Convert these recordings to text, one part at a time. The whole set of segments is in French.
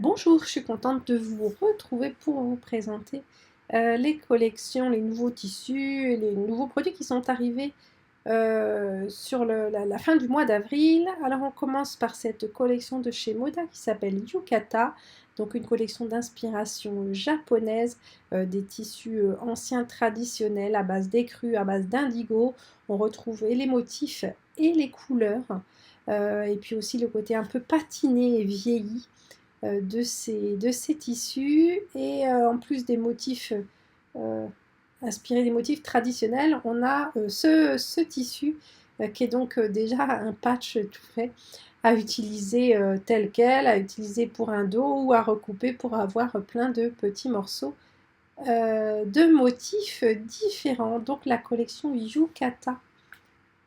Bonjour, je suis contente de vous retrouver pour vous présenter les collections, les nouveaux tissus et les nouveaux produits qui sont arrivés sur la fin du mois d'avril. Alors on commence par cette collection de chez Moda qui s'appelle Yukata, donc une collection d'inspiration japonaise, des tissus anciens traditionnels à base d'écru, à base d'indigo. On retrouve et les motifs et les couleurs, et puis aussi le côté un peu patiné et vieilli de ces tissus. Et en plus des motifs inspirés des motifs traditionnels, on a ce tissu qui est donc déjà un patch tout fait à utiliser tel quel, à utiliser pour un dos ou à recouper pour avoir plein de petits morceaux de motifs différents. Donc la collection Yukata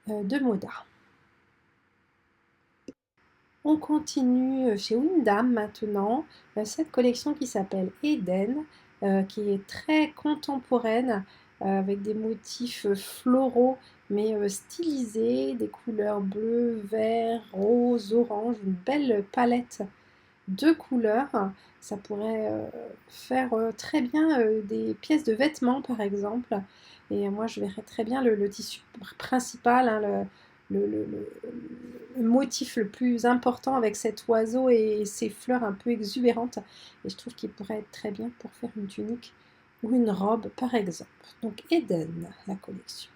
de Moda. On continue chez Windham maintenant, cette collection qui s'appelle Eden, qui est très contemporaine, avec des motifs floraux, mais stylisés, des couleurs bleu, vert, rose, orange, une belle palette de couleurs. Ça pourrait faire très bien des pièces de vêtements par exemple. Et moi je verrais très bien le tissu principal, hein, le motif le plus important avec cet oiseau et ses fleurs un peu exubérantes. Et je trouve qu'il pourrait être très bien pour faire une tunique ou une robe par exemple. Donc Eden, la collection.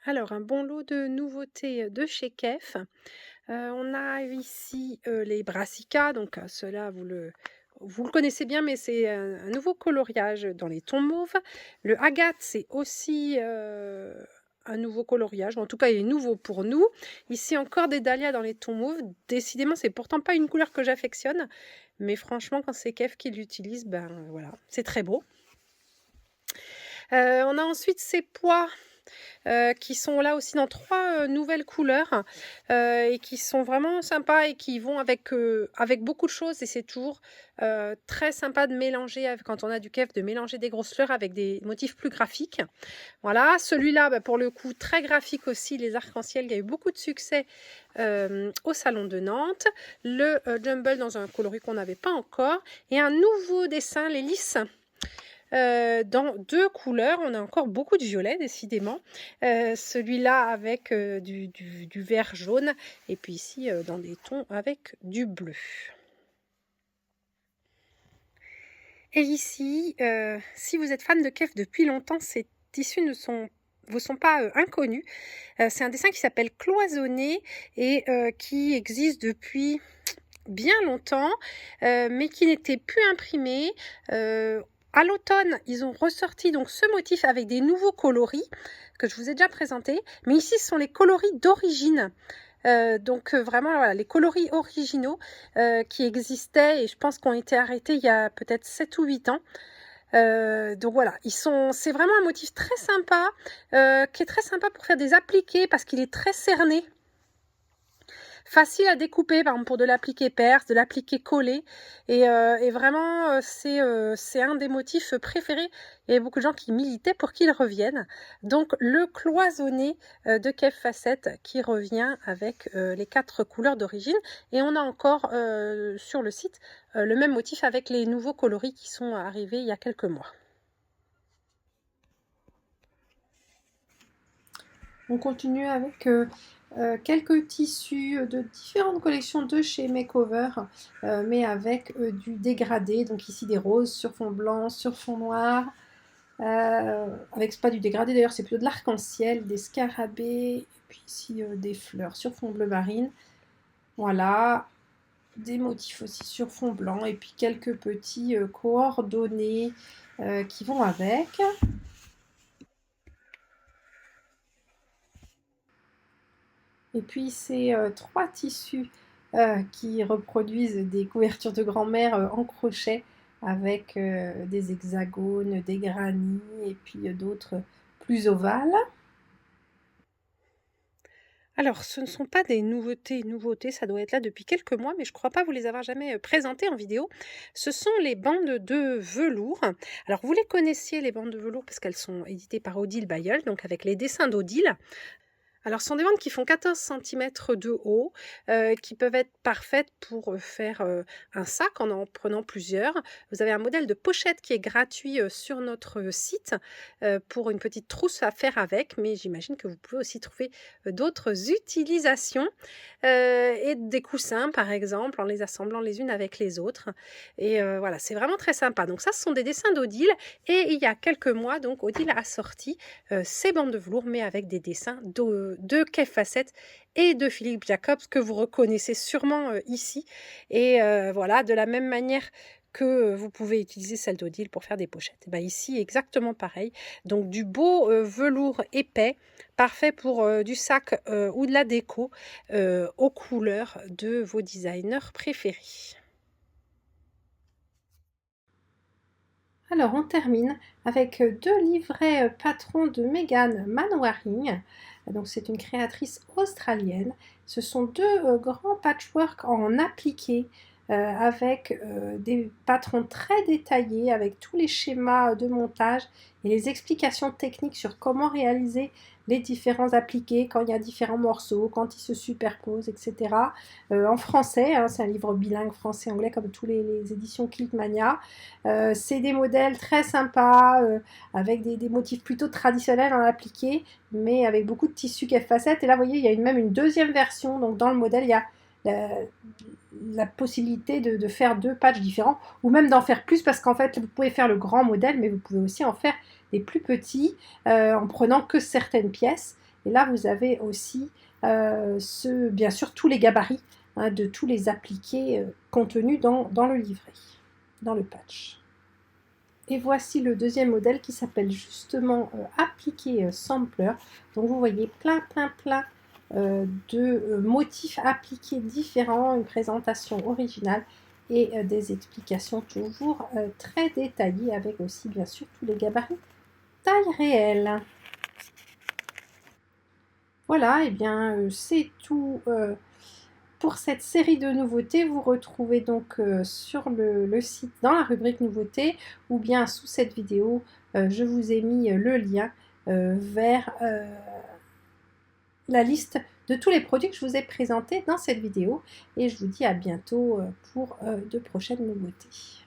Alors un bon lot de nouveautés de chez Kef. On a ici les brassicas, donc ceux-là vous le connaissez bien, mais c'est un nouveau coloriage dans les tons mauves. Le agate, c'est aussi un nouveau coloriage, en tout cas il est nouveau pour nous. Ici encore des dahlias dans les tons mauves. Décidément, c'est pourtant pas une couleur que j'affectionne, mais franchement, quand c'est Kef qui l'utilise, ben voilà, c'est très beau. On a ensuite ces pois qui sont là aussi dans 3 nouvelles couleurs et qui sont vraiment sympas et qui vont avec beaucoup de choses, et c'est toujours très sympa de mélanger, quand on a du kef, de mélanger des grosses fleurs avec des motifs plus graphiques. Voilà, celui-là, pour le coup, très graphique aussi, les arcs-en-ciel, il y a eu beaucoup de succès au Salon de Nantes. Le Jumble dans un coloris qu'on n'avait pas encore, et un nouveau dessin, les lys, dans 2 couleurs. On a encore beaucoup de violet décidément, celui-là avec du vert jaune, et puis ici dans des tons avec du bleu. Et ici, si vous êtes fan de kef depuis longtemps, ces tissus ne vous sont pas inconnus. C'est un dessin qui s'appelle Cloisonné et qui existe depuis bien longtemps, mais qui n'était plus imprimé. À l'automne, ils ont ressorti donc ce motif avec des nouveaux coloris que je vous ai déjà présentés, mais ici ce sont les coloris d'origine. Donc vraiment voilà, les coloris originaux qui existaient et je pense qu'ils ont été arrêtés il y a peut-être 7 ou 8 ans. Donc voilà, c'est vraiment un motif très sympa, qui est très sympa pour faire des appliqués parce qu'il est très cerné. Facile à découper, par exemple pour de l'appliqué perse, de l'appliqué collé, et vraiment c'est un des motifs préférés. Il y avait beaucoup de gens qui militaient pour qu'il revienne. Donc le cloisonné de Kef Facette qui revient avec les 4 couleurs d'origine, et on a encore sur le site le même motif avec les nouveaux coloris qui sont arrivés il y a quelques mois. On continue avec quelques tissus de différentes collections de chez Makeover, mais avec du dégradé. Donc ici des roses sur fond blanc, sur fond noir. Avec pas du dégradé d'ailleurs, c'est plutôt de l'arc-en-ciel, des scarabées, et puis ici des fleurs sur fond bleu marine. Voilà, des motifs aussi sur fond blanc, et puis quelques petits coordonnés qui vont avec. Et puis ces 3 tissus qui reproduisent des couvertures de grand-mère en crochet avec des hexagones, des granits et puis d'autres plus ovales. Alors, ce ne sont pas des nouveautés, ça doit être là depuis quelques mois, mais je ne crois pas vous les avoir jamais présentées en vidéo. Ce sont les bandes de velours. Alors, vous les connaissiez, les bandes de velours, parce qu'elles sont éditées par Odile Bayeul, donc avec les dessins d'Odile. Alors, ce sont des bandes qui font 14 centimètres de haut, qui peuvent être parfaites pour, faire, un sac en prenant plusieurs. Vous avez un modèle de pochette qui est gratuit, sur notre site, pour une petite trousse à faire avec, mais j'imagine que vous pouvez aussi trouver, d'autres utilisations, et des coussins, par exemple, en les assemblant les unes avec les autres et voilà, c'est vraiment très sympa. Donc ça, ce sont des dessins d'Odile et il y a quelques mois, donc Odile a sorti ces bandes de velours, mais avec des dessins de Kay Fassett et de Philippe Jacobs, que vous reconnaissez sûrement ici. Et voilà, de la même manière que vous pouvez utiliser celle d'Odile pour faire des pochettes. Et ben ici, exactement pareil. Donc du beau velours épais, parfait pour du sac ou de la déco, aux couleurs de vos designers préférés. Alors, on termine avec deux livrets patrons de Megan Manwaring. Donc, c'est une créatrice australienne. Ce sont deux grands patchwork en appliqué avec des patrons très détaillés, avec tous les schémas de montage et les explications techniques sur comment réaliser les différents appliqués, quand il y a différents morceaux, quand ils se superposent, etc. En français, hein, c'est un livre bilingue français-anglais comme tous les éditions Clickmania. C'est des modèles très sympas, avec des motifs plutôt traditionnels en appliqué, mais avec beaucoup de tissus Kay Fassett. Et là, vous voyez, il y a même une deuxième version. Donc, dans le modèle, il y a la possibilité de faire deux patchs différents, ou même d'en faire plus, parce qu'en fait, vous pouvez faire le grand modèle, mais vous pouvez aussi en faire des plus petits, en prenant que certaines pièces. Et là, vous avez aussi, bien sûr, tous les gabarits hein, de tous les appliqués contenus dans le livret, dans le patch. Et voici le deuxième modèle qui s'appelle justement appliqué sampler. Donc vous voyez plein de motifs appliqués différents, une présentation originale et des explications toujours très détaillées avec aussi bien sûr tous les gabarits taille réelle. Voilà, et bien c'est tout pour cette série de nouveautés. Vous retrouvez donc sur le site dans la rubrique nouveautés ou bien sous cette vidéo, je vous ai mis le lien vers la liste de tous les produits que je vous ai présentés dans cette vidéo et je vous dis à bientôt pour de prochaines nouveautés.